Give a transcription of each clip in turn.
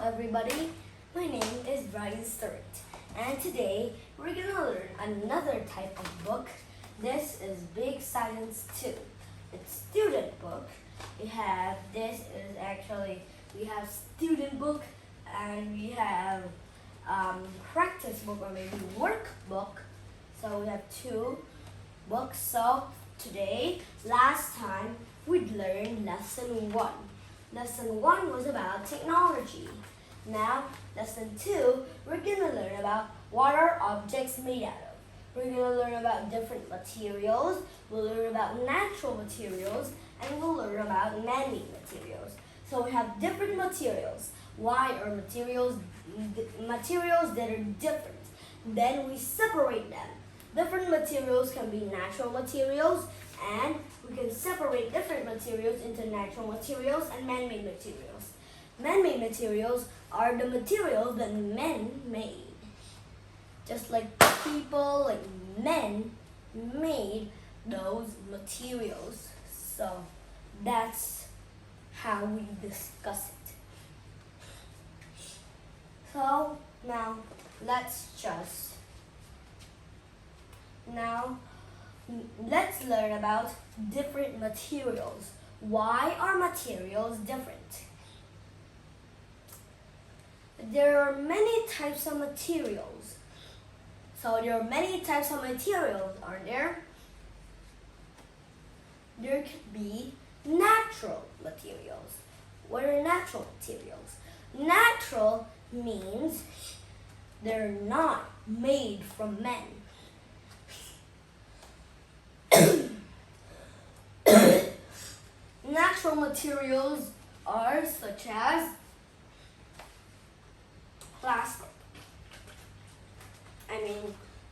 everybody, my name is Brian Sturt, and today we're gonna learn another type of book. This is Big Science 2. It's student book. We have student book, and we have practice book or maybe workbook. So we have two books. So today, last time we'd learned lesson 1. Lesson 1 was about technology. Now, lesson 2, we're gonna learn about what are objects made out of. We're gonna learn about different materials, we'll learn about natural materials, and we'll learn about man-made materials. So we have different materials. Why are materials that are different? Then we separate them. Different materials can be natural materials, and we can separate different materials into natural materials and man-made materials. Man-made materials are the materials that men made. Just like people, like men made those materials. So that's how we discuss it. So now let's learn about different materials. Why are materials different? There are many types of materials. So there are many types of materials, aren't there? There could be natural materials. What are natural materials? Natural means they're not made from men. Natural materials are such as plastic.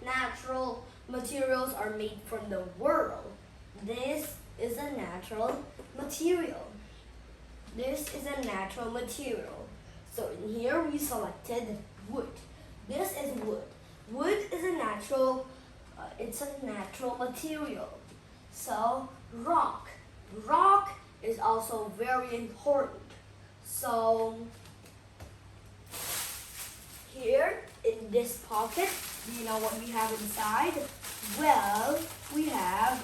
Natural materials are made from the world. This is a natural material. This is a natural material. So in here we selected wood. This is wood. Wood is a natural material. So rock. Rock is also very important. So here in this pocket, do you know what we have inside? Well, we have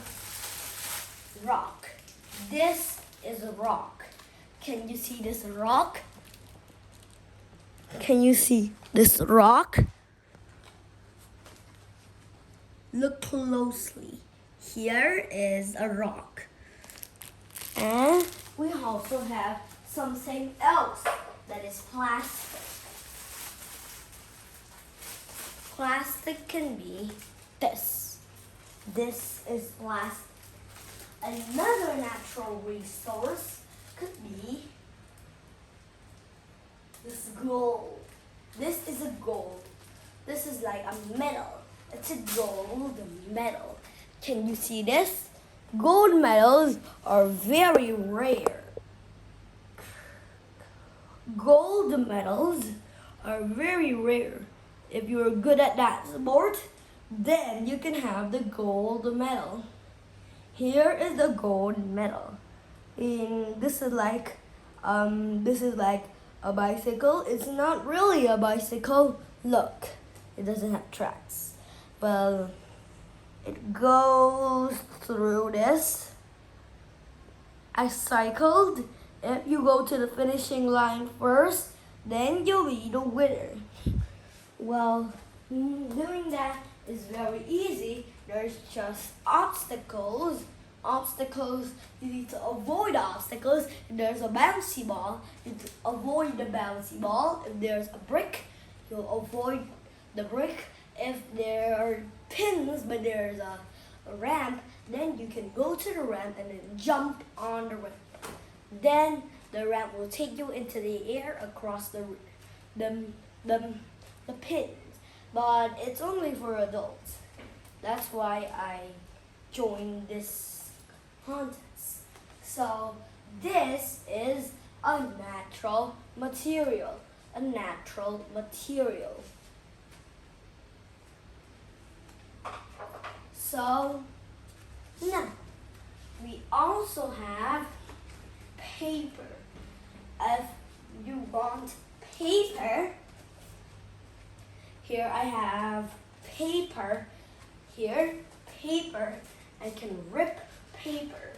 rock. This is a rock. Can you see this rock? Can you see this rock? Look closely. Here is a rock. And we also have something else that is plastic. Plastic can be this. This is plastic. Another natural resource could be this gold. This is a gold. This is like a metal. It's a gold metal. Can you see this? Gold medals are very rare. Gold medals are very rare. If you're good at that sport, then you can have the gold medal. Here is the gold medal. This is like a bicycle. It's not really a bicycle. Look, it doesn't have tracks. Well, it goes through this. I cycled. If you go to the finishing line first, then you'll be the winner. Well, doing that is very easy. There's just obstacles. You need to avoid obstacles. If there's a bouncy ball, you need to avoid the bouncy ball. If there's a brick, you'll avoid the brick. If there are pins but there's a ramp, then you can go to the ramp and then jump on the ramp. Then the ramp will take you into the air across the pins. But it's only for adults. That's why I joined this contest. So this is a natural material. A natural material. So now we also have paper. If you want paper, paper. Here I have paper. Here, paper. I can rip paper.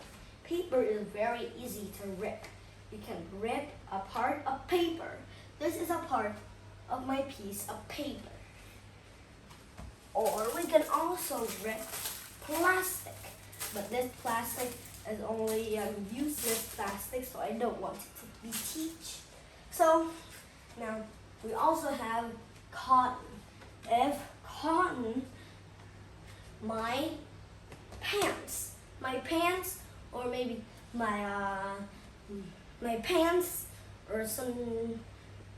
Paper is very easy to rip. You can rip a part of paper. This is a part of my piece of paper. Or we can also rip plastic. But this plastic is only useless plastic, so I don't want it to be teach. So now we also have cotton. If cotton, my pants, or maybe my pants, or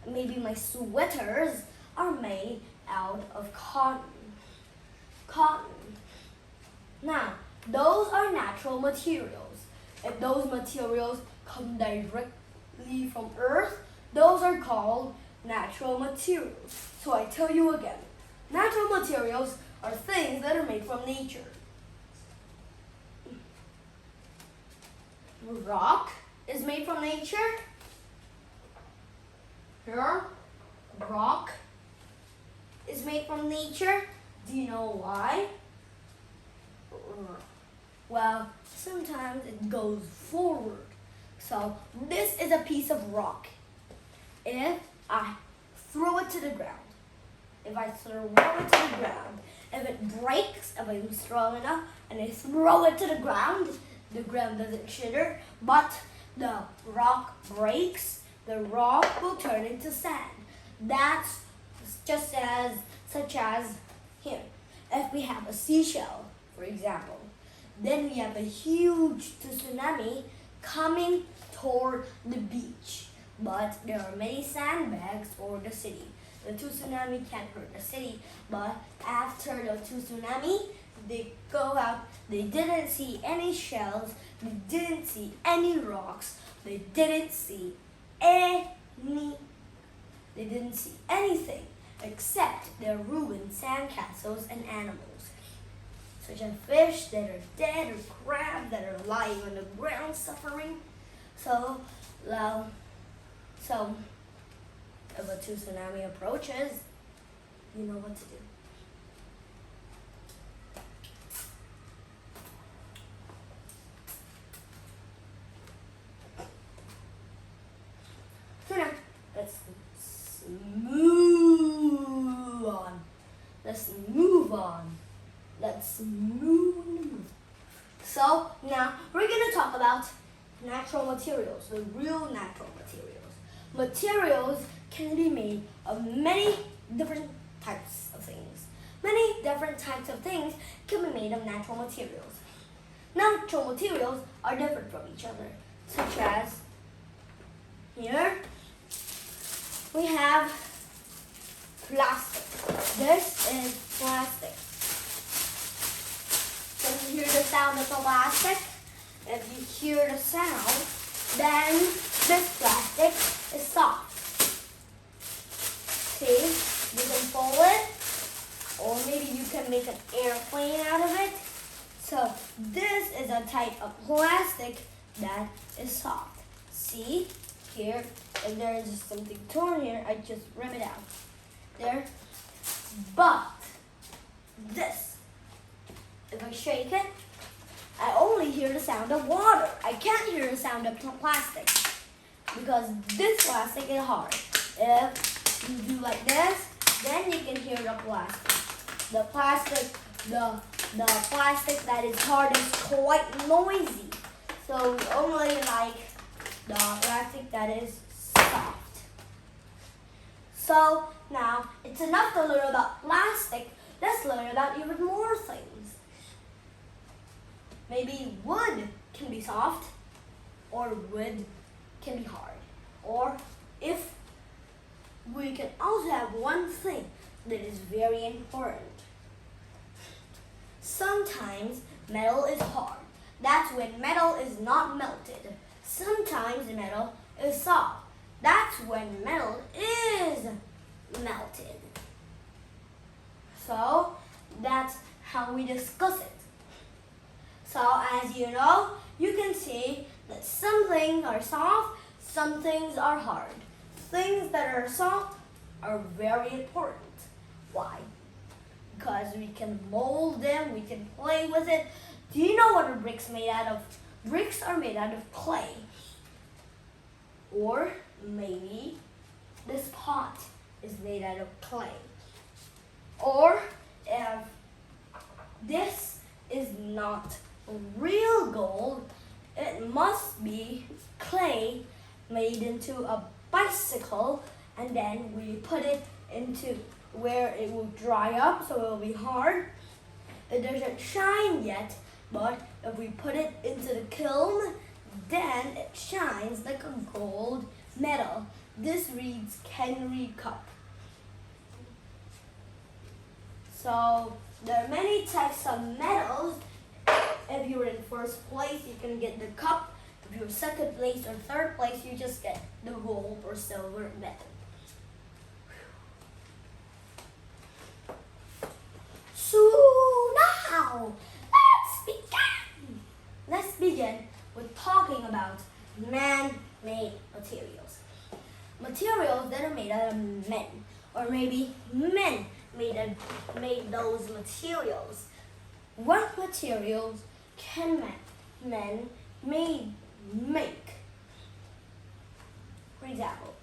maybe my sweaters are made out of cotton. Now, those are natural materials. If those materials come directly from Earth, those are called natural materials. So I tell you again, natural materials are things that are made from nature. Rock is made from nature. Here, rock is made from nature. Do you know why? Well, sometimes it goes forward. So this is a piece of rock. If I throw it to the ground, if it breaks, if I'm strong enough and I throw it to the ground doesn't shitter, but the rock breaks, the rock will turn into sand. That's such as here. If we have a seashell, for example, then we have a huge tsunami coming toward the beach. But there are many sandbags for the city. The tsunami can't hurt the city, but after the tsunami, they go out, they didn't see any shells, they didn't see any rocks, they didn't see anything except their ruined sandcastles and animals, such as fish that are dead or crabs that are lying on the ground suffering. So if a tsunami approaches, you know what to do. So now, let's move on. So now we're going to talk about natural materials, the real natural materials. Materials can be made of many different types of things. Many different types of things can be made of natural materials. Natural materials are different from each other, such as here we have plastic. This is plastic. Can you hear the sound of the plastic? If you hear the sound, then this plastic is soft. See, you can fold it, or maybe you can make an airplane out of it. So this is a type of plastic that is soft. See, here, if there is something torn here, I just rip it out. There. But this, if I shake it, I only hear the sound of water. I can't hear the sound of plastic because this plastic is hard. If you do like this, then you can hear the plastic. The plastic that is hard is quite noisy. So we only like the plastic that is soft. So now it's enough to learn about plastic. Let's learn about even more things. Maybe wood can be soft, or wood can be hard. Or if we can also have one thing that is very important. Sometimes metal is hard. That's when metal is not melted. Sometimes metal is soft. That's when metal is melted. So that's how we discuss it. So as you know, you can see that some things are soft, some things are hard. Things that are soft are very important. Why? Because we can mold them, we can play with it. Do you know what a brick's made out of? Bricks are made out of clay. Or maybe this pot is made out of clay. Or if this is not real gold, it must be clay made into a bicycle, and then we put it into where it will dry up so it will be hard. It doesn't shine yet, but if we put it into the kiln, then it shines like a gold medal. This reads Kenry Cup. So there are many types of medals. If you were in first place, you can get the cup. If you were second place or third place, you just get the gold or silver medal. So now, let's begin with talking about man-made materials. Materials that are made out of men, or maybe men made those materials. What materials can men make? For example,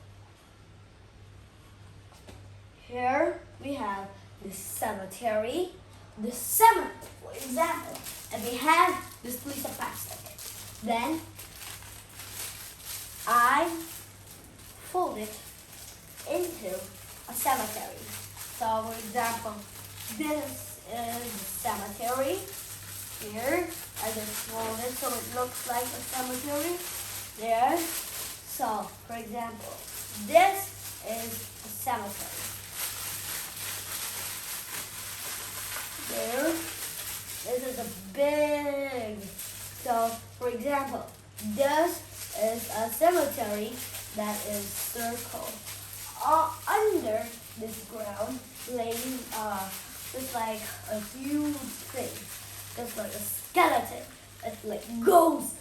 here we have the cemetery. The cement, for example, and we have this piece of plastic. Then I fold it into a cemetery. So, for example, this is the cemetery. Here, I just fold it so it looks like a cemetery. There. So, for example, this is a cemetery. There. This is a big. So, for example, this is a cemetery that is circle. Under this ground lays just like a huge thing, just like a skeleton. It's like ghost.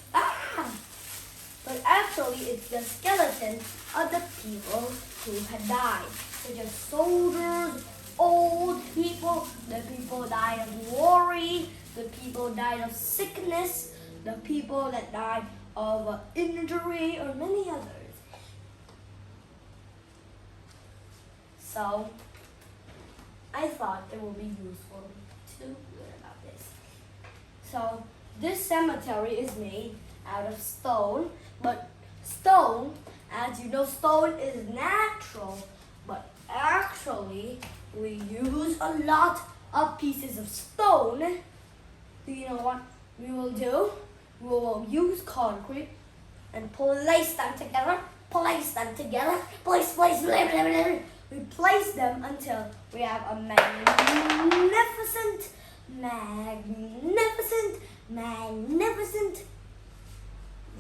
But actually, it's the skeleton of the people who had died, such as soldiers, old people, the people died of worry, the people died of sickness, the people that died of injury, or many others. So, I thought it would be useful to learn about this. So, this cemetery is made out of stone, but stone, as you know, stone is natural, but actually, we use a lot of pieces of stone. Do you know what we will do? We will use concrete and place them together, place, blah, blah, blah. We place them until we have a magnificent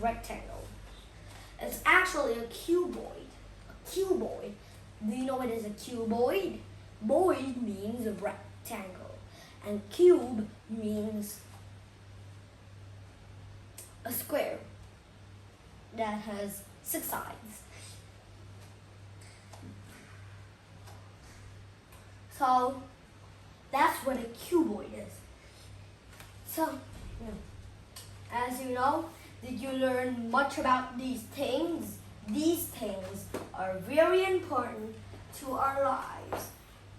rectangle. It's actually a cuboid. A cuboid. Do you know what is a cuboid? Boid means a rectangle, and cube means a square that has 6 sides. So that's what a cuboid is. So, as you know, did you learn much about these things? These things are very important to our lives.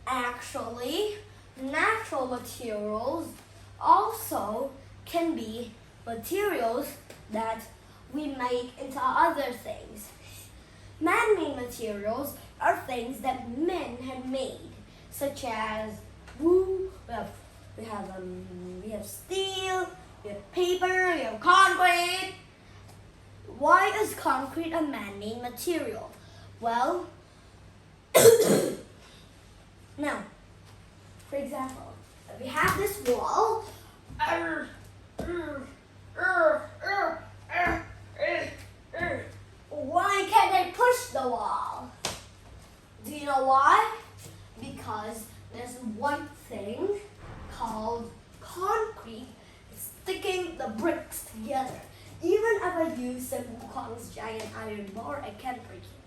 Actually, natural materials also can be materials that we make into other things. Man-made materials are things that men have made, such as we have steel, we have paper, we have concrete. Why is concrete a man-made material? Well, now, for example, if we have this wall, why can't I push the wall? Do you know why? Because there's one thing called concrete sticking the bricks together. Even if I use Sam Wukong's giant iron bar, I can't break it.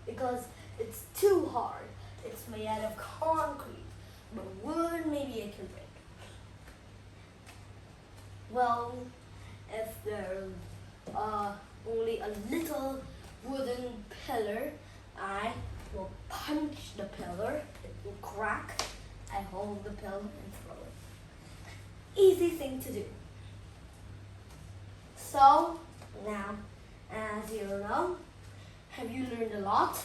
Because it's too hard. It's made out of concrete, but wood maybe it can break. Well, if there's only a little wooden pillar, I will punch the pillar. It will crack. I hold the pillar and throw it. Easy thing to do. So now, as you know, have you learned a lot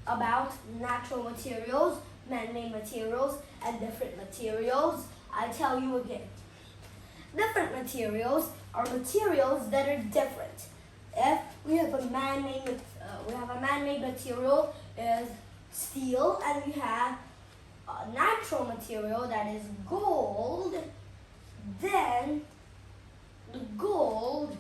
about natural materials, man-made materials, and different materials? I tell you again. Different materials are materials that are different. If we have a man-made material is steel, and we have a natural material that is gold, then the gold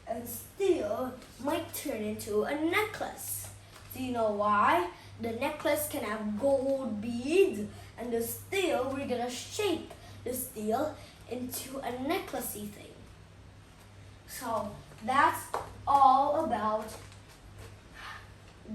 and steel might turn into a necklace. Do you know why? The necklace can have gold beads, and the steel, we're gonna shape the steel into a necklacey thing. So that's all about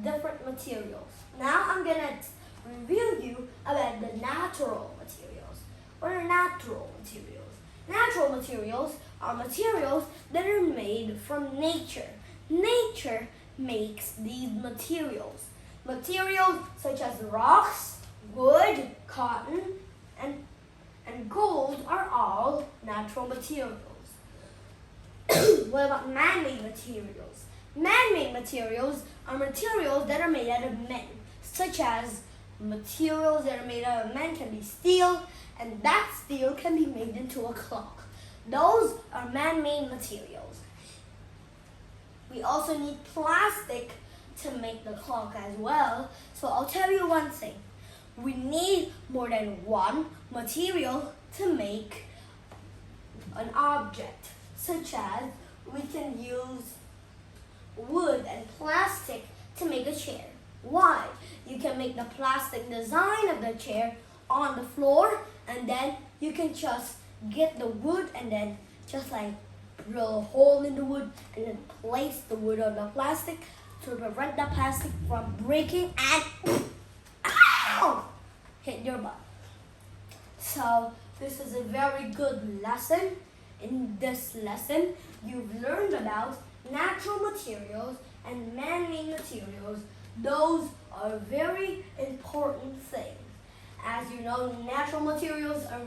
different materials. Now I'm gonna review you about the natural materials. What are natural materials? Natural materials are materials that are made from nature. Nature makes these materials. Materials such as rocks, wood, cotton, and gold are all natural materials. What about man-made materials? Man-made materials are materials that are made out of men, such as materials that are made out of men can be steel, and that steel can be made into a clock. Those are man-made materials. We also need plastic to make the clock as well. So I'll tell you one thing. We need more than one material to make an object, such as we can use wood and plastic to make a chair. Why? You can make the plastic design of the chair on the floor, and then you can just get the wood and then just like drill a hole in the wood and then place the wood on the plastic to prevent the plastic from breaking and ow, hit your butt. So this is a very good lesson. In this lesson, you've learned about natural materials and man-made materials. Those are very important things. As you know, natural materials are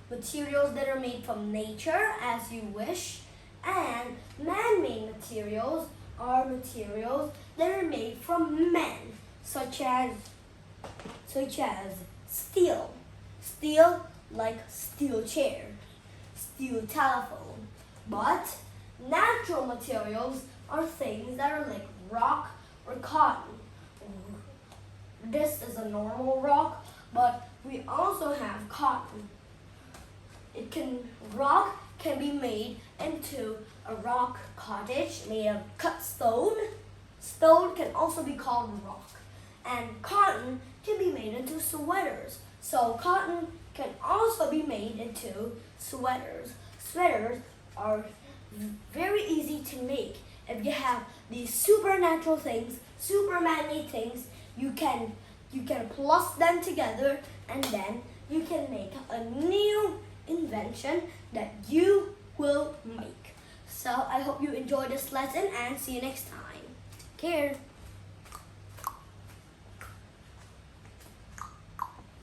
materials that are made from nature as you wish, and man-made materials are materials that are made from men, such as steel. Steel like steel chair, steel telephone. But natural materials are things that are like rock or cotton. This is a normal rock, but we also have cotton. Rock can be made into a rock cottage made of cut stone. Stone can also be called rock. And cotton can be made into sweaters. So cotton can also be made into sweaters. Sweaters are very easy to make. If you have these supernatural things, super man-made things, you can plus them together, and then you can make a new invention that you will make. So I hope you enjoyed this lesson, and see you next time. Take care.